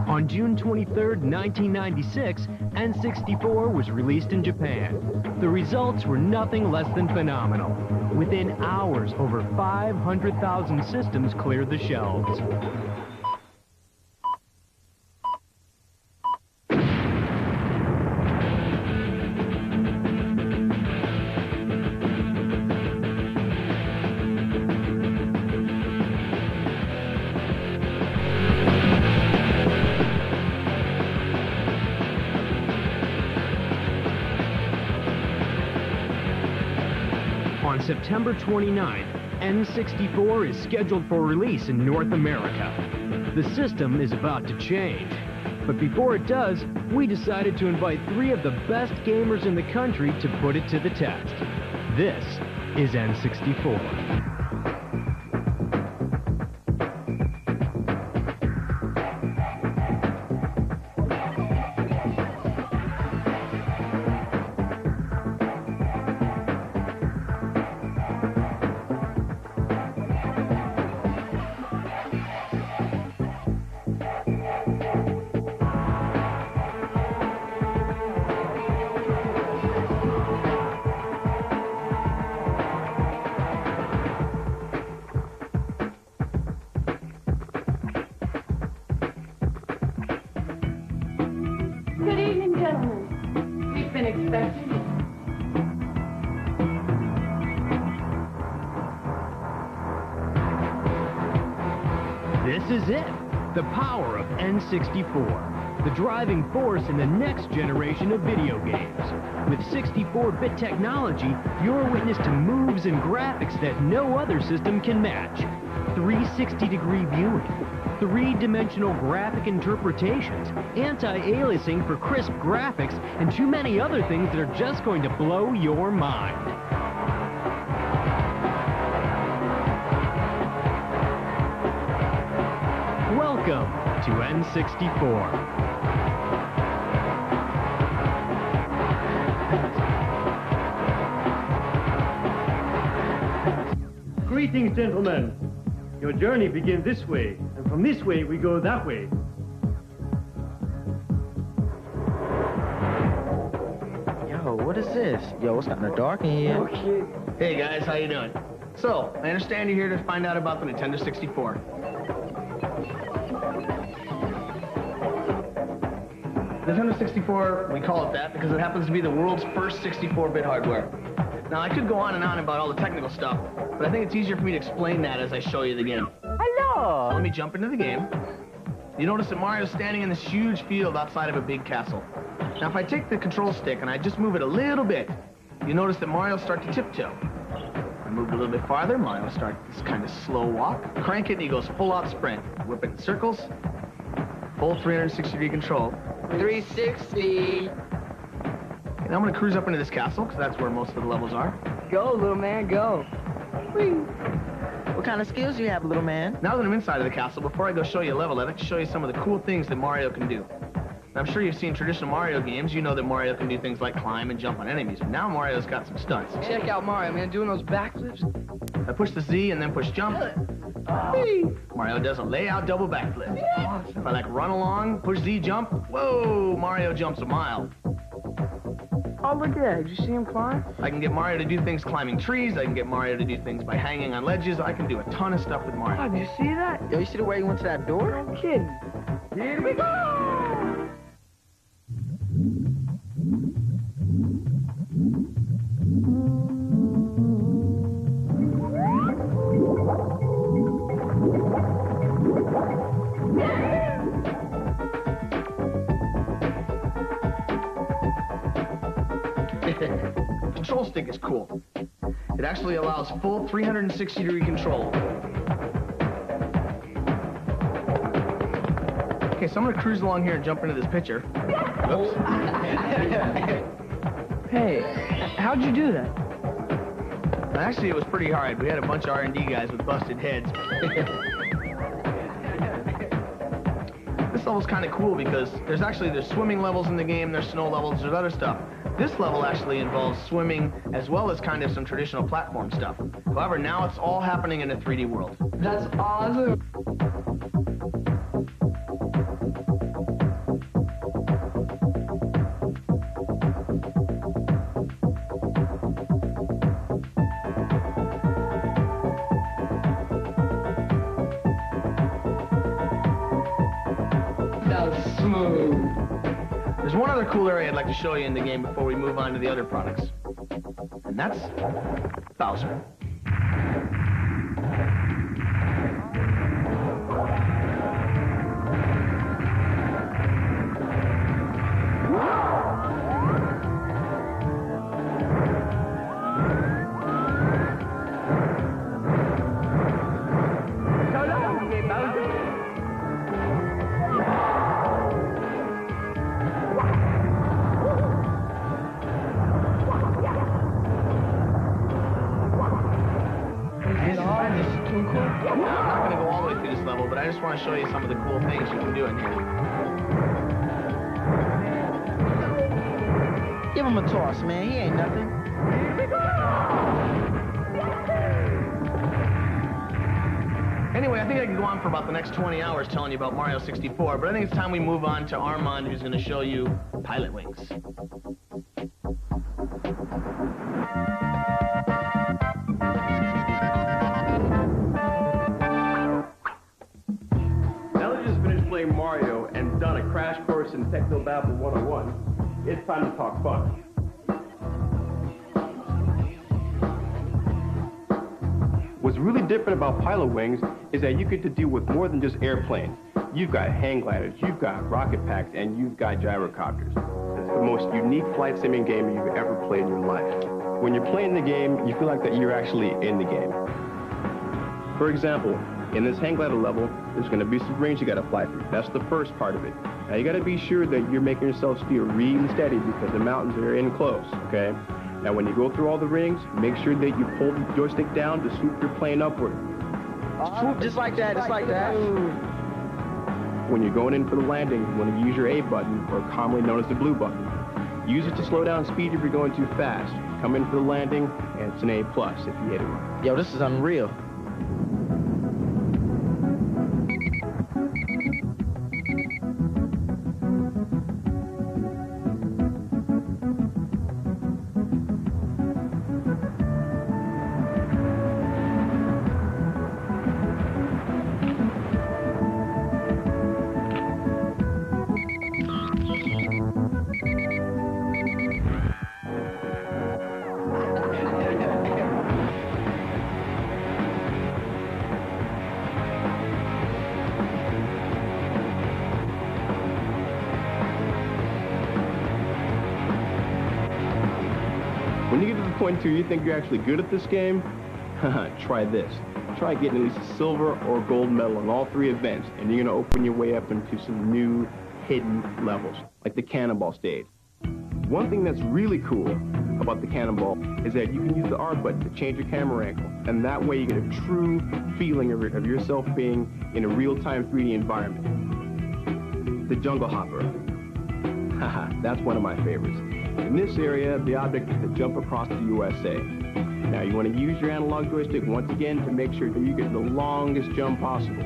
On June 23, 1996, N64 was released in Japan. The results were nothing less than phenomenal. Within hours, over 500,000 systems cleared the shelves. On September 29th, N64 is scheduled for release in North America. The system is about to change. But before it does, we decided to invite 3 of the best gamers in the country to put it to the test. This is N64. Good evening, gentlemen. We've been expecting you. This is it, the power of N64, the driving force in the next generation of video games. With 64-bit technology, you're witness to moves and graphics that no other system can match. 360-degree viewing, 3-dimensional graphic interpretations, anti-aliasing for crisp graphics, and too many other things that are just going to blow your mind. Welcome to N64. Greetings, gentlemen. Your journey begins this way, and from this way we go that way. Yo, what is this? Yo, it's kind of dark in here. Okay. Hey guys, how you doing? So, I understand you're here to find out about the Nintendo 64. Nintendo 64, we call it that because it happens to be the world's first 64-bit hardware. Now, I could go on and on about all the technical stuff, but I think it's easier for me to explain that as I show you the game. Hello! So let me jump into the game. You notice that Mario's standing in this huge field outside of a big castle. Now, if I take the control stick and I just move it a little bit, you notice that Mario starts to tiptoe. I move it a little bit farther, Mario starts this kind of slow walk. Crank it and he goes full-out sprint. Whip it in circles. Full 360-degree control. 360. And I'm going to cruise up into this castle, because that's where most of the levels are. Go, little man, go. Whee. What kind of skills do you have, little man? Now that I'm inside of the castle, before I go show you a level, I'd like to show you some of the cool things that Mario can do. Now, I'm sure you've seen traditional Mario games. You know that Mario can do things like climb and jump on enemies. But now Mario's got some stunts. Check out Mario, man, doing those backflips. I push the Z and then push jump. Whee. Mario does a layout double backflip. If I like run along, push Z jump, whoa, Mario jumps a mile. Oh, look at that. Did you see him climb? I can get Mario to do things climbing trees. I can get Mario to do things by hanging on ledges. I can do a ton of stuff with Mario. Oh, did you see that? Yo, you see the way he went to that door? No kidding. Here we go! Control stick is cool. It actually allows full 360-degree control. Okay, so I'm going to cruise along here and jump into this picture. Oops. Hey, how'd you do that? Actually, it was pretty hard. We had a bunch of R&D guys with busted heads. This level's kind of cool because there's swimming levels in the game, there's snow levels, there's other stuff. This level actually involves swimming as well as kind of some traditional platform stuff. However, now it's all happening in a 3D world. That's awesome. another cool area I'd like to show you in the game before we move on to the other products. And that's Bowser. I'm not going to go all the way through this level, but I just want to show you some of the cool things you can do in here. Give him a toss, man. He ain't nothing. Anyway, I think I can go on for about the next 20 hours telling you about Mario 64, but I think it's time we move on to Armand, who's going to show you Pilot Wings. Playing Mario and done a crash course in Technobabble 101, it's time to talk fun. What's really different about Pilot Wings is that you get to deal with more than just airplanes. You've got hang gliders, you've got rocket packs, and you've got gyrocopters. It's the most unique flight simming game you've ever played in your life. When you're playing the game, you feel like that you're actually in the game. For example, in this hang glider level, there's going to be some rings you got to fly through. That's the first part of it. Now you got to be sure that you're making yourself steer really steady because the mountains are in close, okay? Now when you go through all the rings, make sure that you pull the joystick down to swoop your plane upward. Swoop just like that, just like that. When you're going in for the landing, you want to use your A button, or commonly known as the blue button. Use it to slow down speed if you're going too fast. Come in for the landing, and it's an A+ if you hit it right. Yo, this is unreal. When you get to the point 2, you think you're actually good at this game? Try this. Try getting at least a silver or gold medal in all 3 events, and you're going to open your way up into some new hidden levels, like the cannonball stage. One thing that's really cool about the cannonball is that you can use the R button to change your camera angle, and that way you get a true feeling of yourself being in a real-time 3D environment. The jungle hopper. Haha, that's one of my favorites. In this area, the object is to jump across the USA. Now, you want to use your analog joystick once again to make sure that you get the longest jump possible.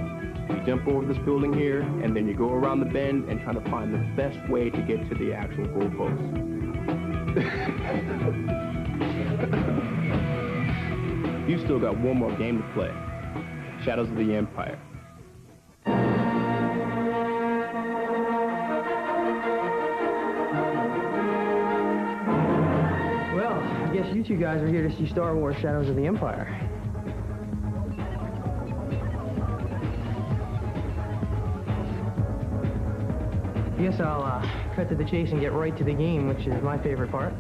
You jump over this building here, and then you go around the bend and try to find the best way to get to the actual goalpost. You've still got one more game to play. Shadows of the Empire. I guess you 2 guys are here to see Star Wars Shadows of the Empire. I guess I'll cut to the chase and get right to the game, which is my favorite part.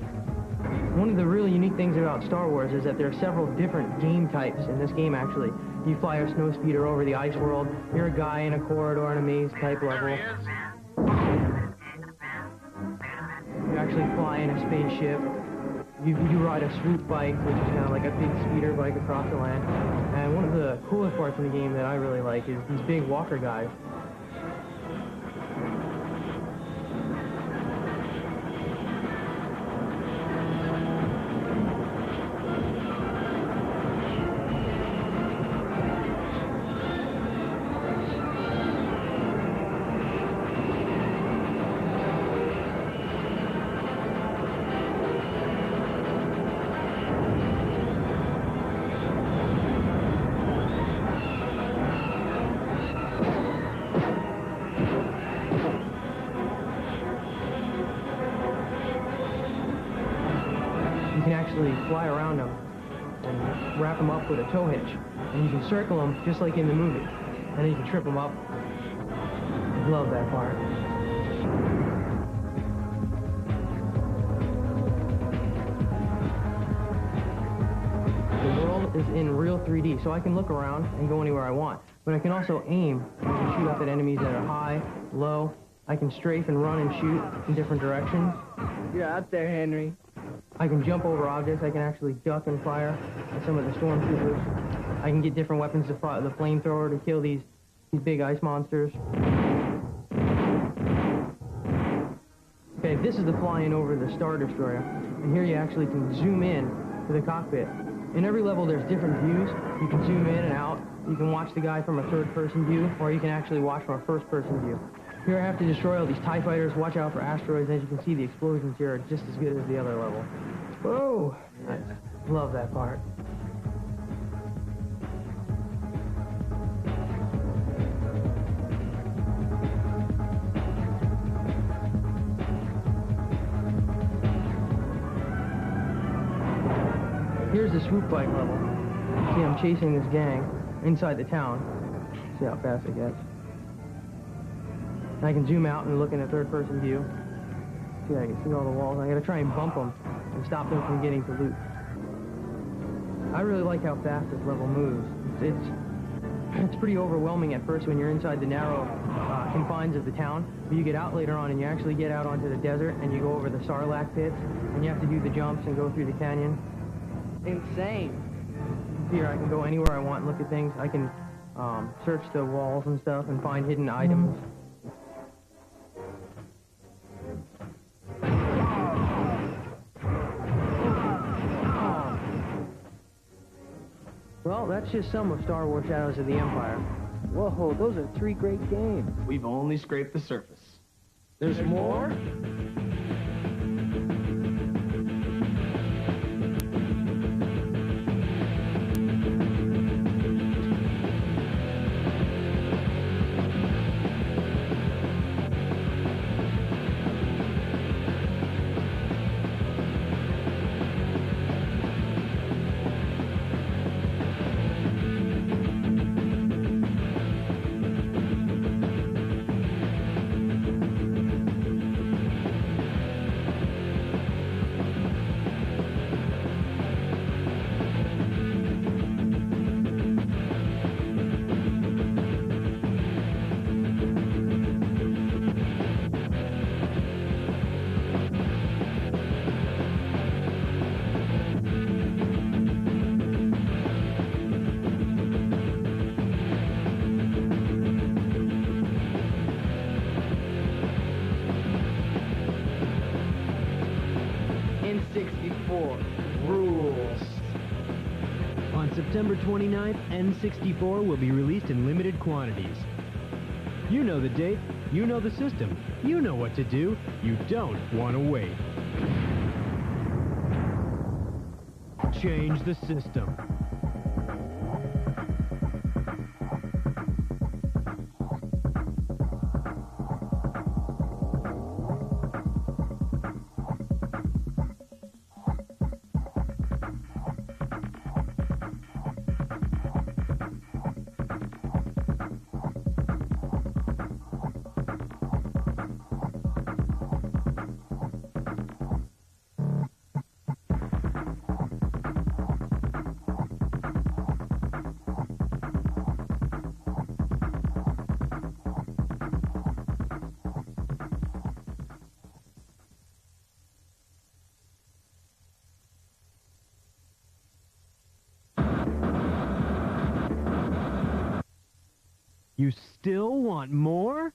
One of the really unique things about Star Wars is that there are several different game types in this game, actually. You fly a snowspeeder over the ice world, you're a guy in a corridor in a maze type level. You actually fly in a spaceship. You ride a swoop bike, which is kind of like a big speeder bike across the land. And one of the coolest parts in the game that I really like is these big walker guys. can actually fly around them and wrap them up with a tow hitch. And you can circle them just like in the movie. And then you can trip them up. Love that part. The world is in real 3D, so I can look around and go anywhere I want. But I can also aim and shoot up at enemies that are high, low. I can strafe and run and shoot in different directions. You're out there, Henry. I can jump over objects. I can actually duck and fire at some of the stormtroopers. I can get different weapons to fire, the flamethrower to kill these big ice monsters. Okay, this is the flying over the Star Destroyer. And here you actually can zoom in to the cockpit. In every level, there's different views. You can zoom in and out. You can watch the guy from a third-person view, or you can actually watch from a first-person view. Here I have to destroy all these TIE fighters, watch out for asteroids, and as you can see, the explosions here are just as good as the other level. Whoa! Yeah. I love that part. Here's the swoop bike level. See, I'm chasing this gang inside the town. See how fast it gets. I can zoom out and look in a third-person view. See, I can see all the walls. I gotta try and bump them and stop them from getting to loot. I really like how fast this level moves. It's pretty overwhelming at first when you're inside the narrow confines of the town, but you get out later on and you actually get out onto the desert and you go over the Sarlacc pits and you have to do the jumps and go through the canyon. Insane. Here I can go anywhere I want and look at things. I can search the walls and stuff and find hidden items. Well, that's just some of Star Wars Shadows of the Empire. Whoa, those are 3 great games. We've only scraped the surface. There's more? N64 rules. On September 29th, N64 will be released in limited quantities. You know the date, you know the system, you know what to do, you don't want to wait. Change the system. You still want more?